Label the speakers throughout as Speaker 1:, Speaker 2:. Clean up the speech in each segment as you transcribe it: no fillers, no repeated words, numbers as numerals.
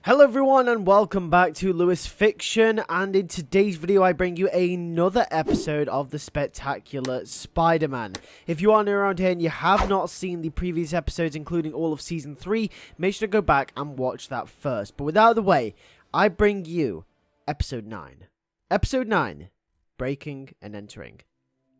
Speaker 1: Hello everyone and welcome back to LewisFiction, and in today's video I bring you another episode of the spectacular Spider-Man. If you are new around here and you have not seen the previous episodes including all of season 3, make sure to go back and watch that first. But without the way, I bring you episode 9. Episode 9, Breaking and Entering.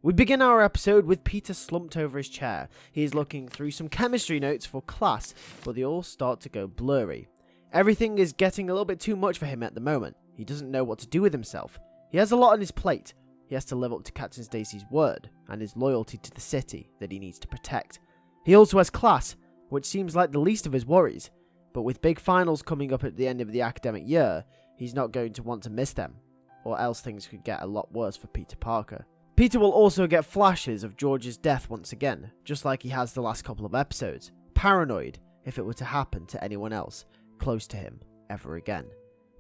Speaker 1: We begin our episode with Peter slumped over his chair. He is looking through some chemistry notes for class, but they all start to go blurry. Everything is getting a little bit too much for him at the moment. He doesn't know what to do with himself. He has a lot on his plate. He has to live up to Captain Stacy's word and his loyalty to the city that he needs to protect. He also has class, which seems like the least of his worries. But with big finals coming up at the end of the academic year, he's not going to want to miss them, or else things could get a lot worse for Peter Parker. Peter will also get flashes of George's death once again, just like he has the last couple of episodes, paranoid if it were to happen to anyone else close to him ever again.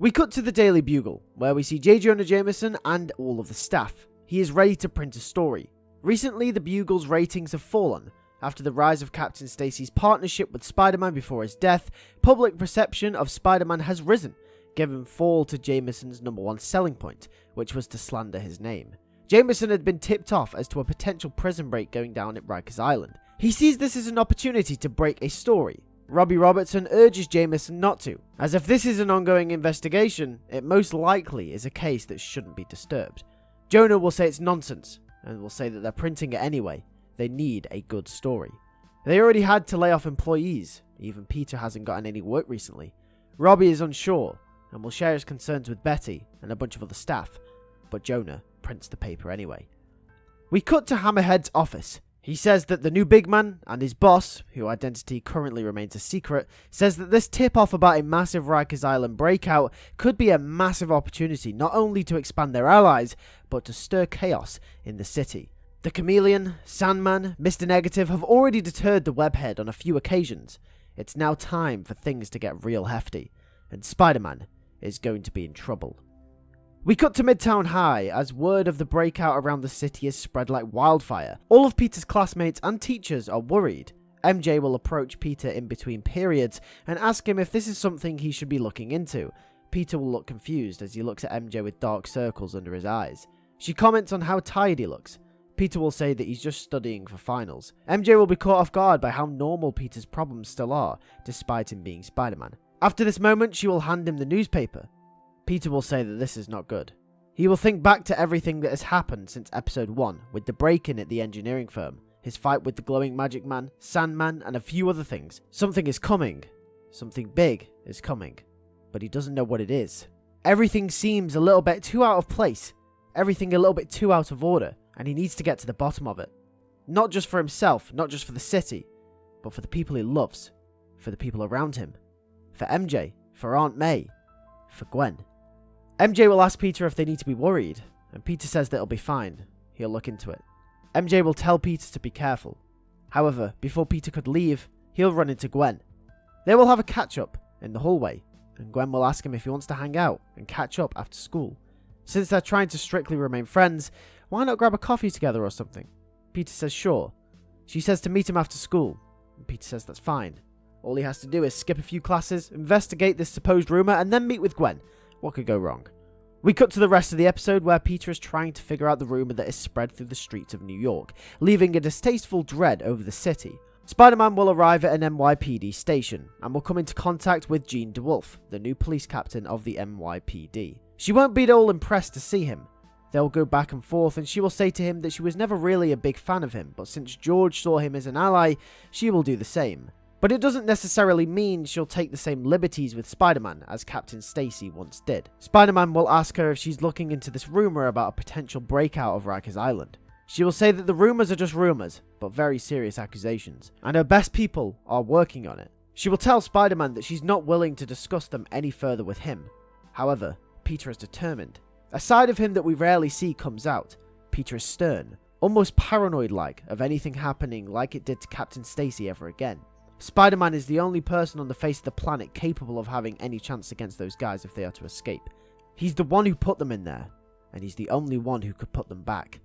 Speaker 1: We cut to the Daily Bugle, where we see J. Jonah Jameson and all of the staff. He is ready to print a story. Recently, the Bugle's ratings have fallen. After the rise of Captain Stacy's partnership with Spider-Man before his death, public perception of Spider-Man has risen, giving fall to Jameson's #1 selling point, which was to slander his name. Jameson had been tipped off as to a potential prison break going down at Ryker's Island. He sees this as an opportunity to break a story. Robbie Robertson urges Jameson not to, as if this is an ongoing investigation, it most likely is a case that shouldn't be disturbed. Jonah will say it's nonsense, and will say that they're printing it anyway. They need a good story. They already had to lay off employees, even Peter hasn't gotten any work recently. Robbie is unsure, and will share his concerns with Betty and a bunch of other staff, but Jonah prints the paper anyway. We cut to Hammerhead's office. He says that the new big man and his boss, whose identity currently remains a secret, says that this tip-off about a massive Rikers Island breakout could be a massive opportunity not only to expand their allies, but to stir chaos in the city. The Chameleon, Sandman, Mr. Negative have already deterred the Webhead on a few occasions. It's now time for things to get real hefty, and Spider-Man is going to be in trouble. We cut to Midtown High as word of the breakout around the city is spread like wildfire. All of Peter's classmates and teachers are worried. MJ will approach Peter in between periods and ask him if this is something he should be looking into. Peter will look confused as he looks at MJ with dark circles under his eyes. She comments on how tired he looks. Peter will say that he's just studying for finals. MJ will be caught off guard by how normal Peter's problems still are, despite him being Spider-Man. After this moment, she will hand him the newspaper. Peter will say that this is not good. He will think back to everything that has happened since episode 1, with the break-in at the engineering firm, his fight with the glowing magic man, Sandman, and a few other things. Something is coming. Something big is coming. But he doesn't know what it is. Everything seems a little bit too out of place. Everything a little bit too out of order, and he needs to get to the bottom of it. Not just for himself, not just for the city, but for the people he loves, for the people around him, for MJ, for Aunt May, for Gwen. MJ will ask Peter if they need to be worried, and Peter says that it'll be fine. He'll look into it. MJ will tell Peter to be careful. However, before Peter could leave, he'll run into Gwen. They will have a catch-up in the hallway, and Gwen will ask him if he wants to hang out and catch up after school. Since they're trying to strictly remain friends, why not grab a coffee together or something? Peter says sure. She says to meet him after school, and Peter says that's fine. All he has to do is skip a few classes, investigate this supposed rumour, and then meet with Gwen. What could go wrong? We cut to the rest of the episode where Peter is trying to figure out the rumour that is spread through the streets of New York, leaving a distasteful dread over the city. Spider-Man will arrive at an NYPD station and will come into contact with Jean DeWolf, the new police captain of the NYPD. She won't be at all impressed to see him. They'll go back and forth and she will say to him that she was never really a big fan of him, but since George saw him as an ally, she will do the same. But it doesn't necessarily mean she'll take the same liberties with Spider-Man as Captain Stacy once did. Spider-Man will ask her if she's looking into this rumour about a potential breakout of Rikers Island. She will say that the rumours are just rumours, but very serious accusations, and her best people are working on it. She will tell Spider-Man that she's not willing to discuss them any further with him. However, Peter is determined. A side of him that we rarely see comes out. Peter is stern, almost paranoid-like of anything happening like it did to Captain Stacy ever again. Spider-Man is the only person on the face of the planet capable of having any chance against those guys if they are to escape. He's the one who put them in there, and he's the only one who could put them back.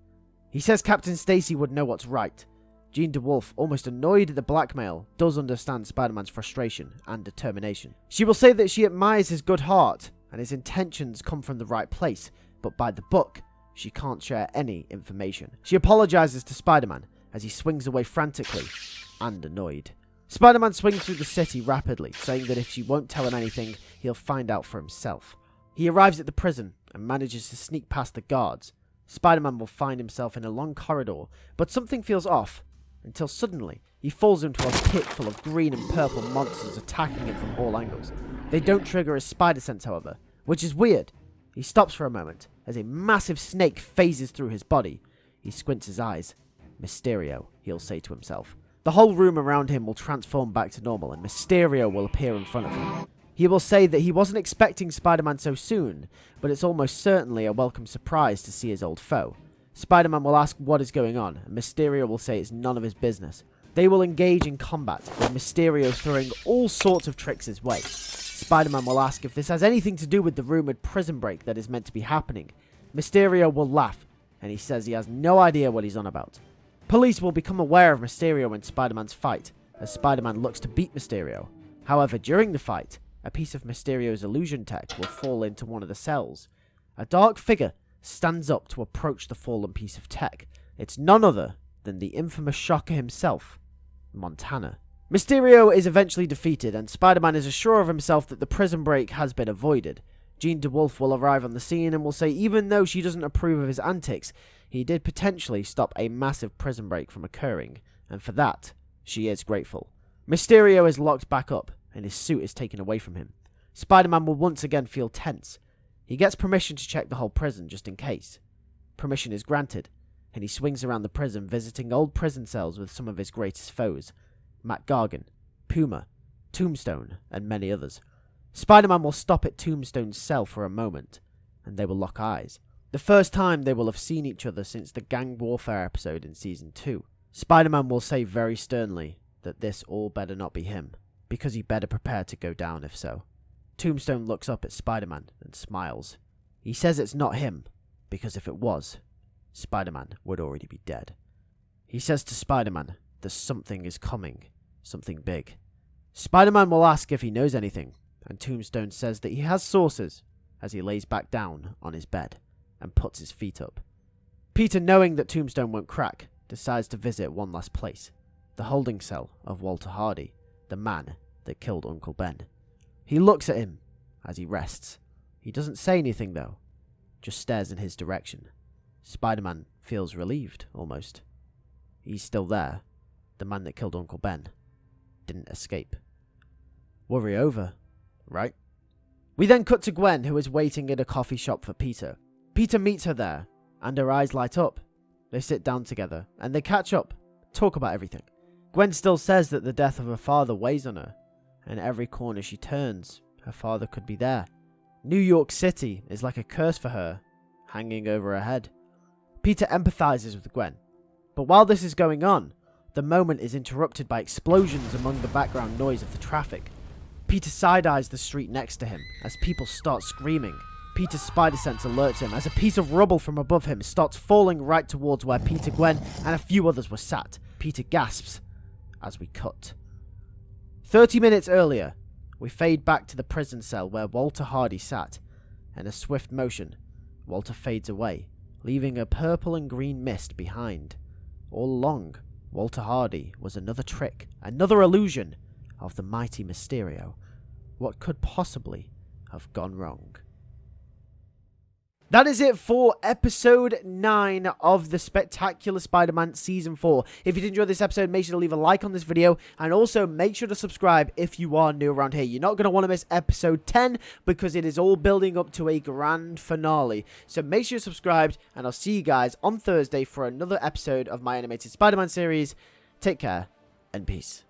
Speaker 1: He says Captain Stacy would know what's right, Jean DeWolf, almost annoyed at the blackmail, does understand Spider-Man's frustration and determination. She will say that she admires his good heart and his intentions come from the right place, but by the book, she can't share any information. She apologizes to Spider-Man as he swings away frantically and annoyed. Spider-Man swings through the city rapidly, saying that if she won't tell him anything, he'll find out for himself. He arrives at the prison and manages to sneak past the guards. Spider-Man will find himself in a long corridor, but something feels off, until suddenly he falls into a pit full of green and purple monsters attacking him from all angles. They don't trigger his spider sense, however, which is weird. He stops for a moment as a massive snake phases through his body. He squints his eyes. Mysterio, he'll say to himself. The whole room around him will transform back to normal and Mysterio will appear in front of him. He will say that he wasn't expecting Spider-Man so soon, but it's almost certainly a welcome surprise to see his old foe. Spider-Man will ask what is going on, and Mysterio will say it's none of his business. They will engage in combat, with Mysterio throwing all sorts of tricks his way. Spider-Man will ask if this has anything to do with the rumoured prison break that is meant to be happening. Mysterio will laugh, and he says he has no idea what he's on about. Police will become aware of Mysterio and Spider-Man's fight, as Spider-Man looks to beat Mysterio. However, during the fight, a piece of Mysterio's illusion tech will fall into one of the cells. A dark figure stands up to approach the fallen piece of tech. It's none other than the infamous Shocker himself, Montana. Mysterio is eventually defeated, and Spider-Man is assured of himself that the prison break has been avoided. Jean DeWolf will arrive on the scene and will say even though she doesn't approve of his antics, he did potentially stop a massive prison break from occurring, and for that, she is grateful. Mysterio is locked back up, and his suit is taken away from him. Spider-Man will once again feel tense. He gets permission to check the whole prison just in case. Permission is granted, and he swings around the prison visiting old prison cells with some of his greatest foes. Matt Gargan, Puma, Tombstone, and many others. Spider-Man will stop at Tombstone's cell for a moment, and they will lock eyes. The first time they will have seen each other since the gang warfare episode in Season 2. Spider-Man will say very sternly that this all better not be him, because he better prepare to go down if so. Tombstone looks up at Spider-Man and smiles. He says it's not him, because if it was, Spider-Man would already be dead. He says to Spider-Man that something is coming, something big. Spider-Man will ask if he knows anything, and Tombstone says that he has sources as he lays back down on his bed and puts his feet up. Peter, knowing that Tombstone won't crack, decides to visit one last place, the holding cell of Walter Hardy, the man that killed Uncle Ben. He looks at him as he rests. He doesn't say anything though, just stares in his direction. Spider-Man feels relieved, almost. He's still there. The man that killed Uncle Ben didn't escape. Worry over, right? We then cut to Gwen, who is waiting in a coffee shop for Peter. Peter meets her there, and her eyes light up. They sit down together, and they catch up, talk about everything. Gwen still says that the death of her father weighs on her, and every corner she turns, her father could be there. New York City is like a curse for her, hanging over her head. Peter empathizes with Gwen, but while this is going on, the moment is interrupted by explosions among the background noise of the traffic. Peter side-eyes the street next to him as people start screaming. Peter's spider sense alerts him as a piece of rubble from above him starts falling right towards where Peter, Gwen, and a few others were sat. Peter gasps as we cut. 30 minutes earlier, we fade back to the prison cell where Walter Hardy sat. In a swift motion, Walter fades away, leaving a purple and green mist behind. All along, Walter Hardy was another trick, another illusion of the mighty Mysterio. What could possibly have gone wrong? That is it for episode 9 of the Spectacular Spider-Man Season 4. If you did enjoy this episode, make sure to leave a like on this video, and also make sure to subscribe if you are new around here. You're not going to want to miss episode 10, because it is all building up to a grand finale. So make sure you're subscribed, and I'll see you guys on Thursday for another episode of my animated Spider-Man series. Take care, and peace.